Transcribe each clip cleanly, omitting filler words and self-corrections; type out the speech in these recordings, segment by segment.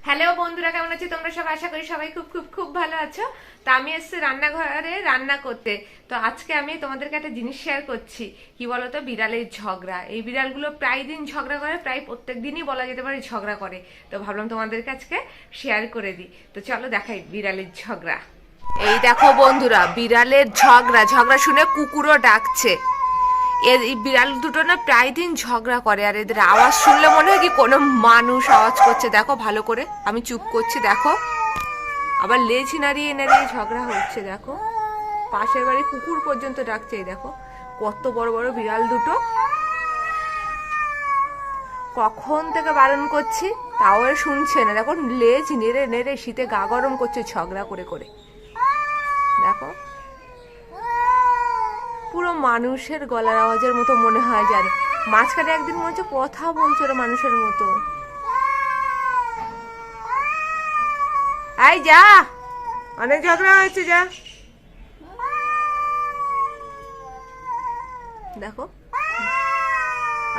Hello বন্ধুরা, কেমন আছো তোমরা সব? আশা করি সবাই খুব খুব খুব ভালো আছো। তো আমি এসেছি রান্নাঘরে রান্না করতে। তো আজকে আমি তোমাদেরকে একটা জিনিস শেয়ার করছি। কি বলতো, বিড়ালের ঝগড়া। এই বিড়ালগুলো প্রায় দিন ঝগড়া করে, প্রায় প্রত্যেক দিনই বলা যেতে পারে ঝগড়া করে। তো ভাবলাম তোমাদেরকে আজকে শেয়ার করে দিই। তো চলো দেখাই বিড়ালের ঝগড়া। এই দেখো বন্ধুরা, বিড়ালের ঝগড়া। ঝগড়া শুনে কুকুরও ডাকছে। এই বিড়াল দুটো না প্রায় দিন ঝগড়া করে, আর এদের আওয়াজ শুনলে মনে হয় কি কোনো মানুষ আওয়াজ করছে। দেখো ভালো করে, আমি চুপ করছি, দেখো আবার লেজ নাড়িয়ে নাড়িয়ে ঝগড়া হচ্ছে। দেখো পাশের বাড়ি কুকুর পর্যন্ত ডাকছে। এই দেখো কত বড় বড় বিড়াল দুটো, কখন থেকে বারণ করছি তাও আর শুনছে না। দেখো লেজ নেড়ে নেড়ে শীতে গা গরম করছে ঝগড়া করে করে। দেখো পুরো মানুষের গলার আওয়াজের মতো মনে হয়, জানে মাঝখানে একদিন মনে হচ্ছে কথা বলছে ওরা মানুষের মতো। আই যা, অনেক ঝগড়া হয়েছে, যা। দেখো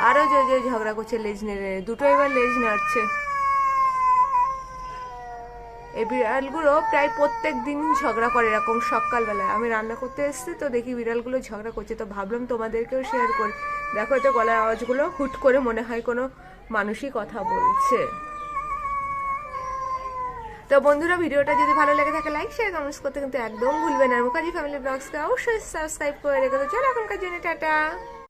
আরো যে যে ঝগড়া করছে, লেজ নেড়ে দুটো এবার লেজ নাড়ছে। এই বিড়ালগুলো প্রায় প্রত্যেক দিন ঝগড়া করে এরকম সকালবেলায়। আমি রান্না করতে এসেছি তো দেখি বিড়ালগুলো ঝগড়া করছে, তো ভাবলাম তোমাদেরকেও শেয়ার করি। দেখো এতে গলার আওয়াজগুলো হুট করে মনে হয় কোনো মানুষই কথা বলছে। তো বন্ধুরা, ভিডিওটা যদি ভালো লেগে থাকে লাইক শেয়ার কমেন্টস করতে কিন্তু একদম ভুলবেন না। মুখার্জি ফ্যামিলি ব্লগসকে অবশ্যই সাবস্ক্রাইব করে রেখে তো চলো এখনকার জন্য টাটা।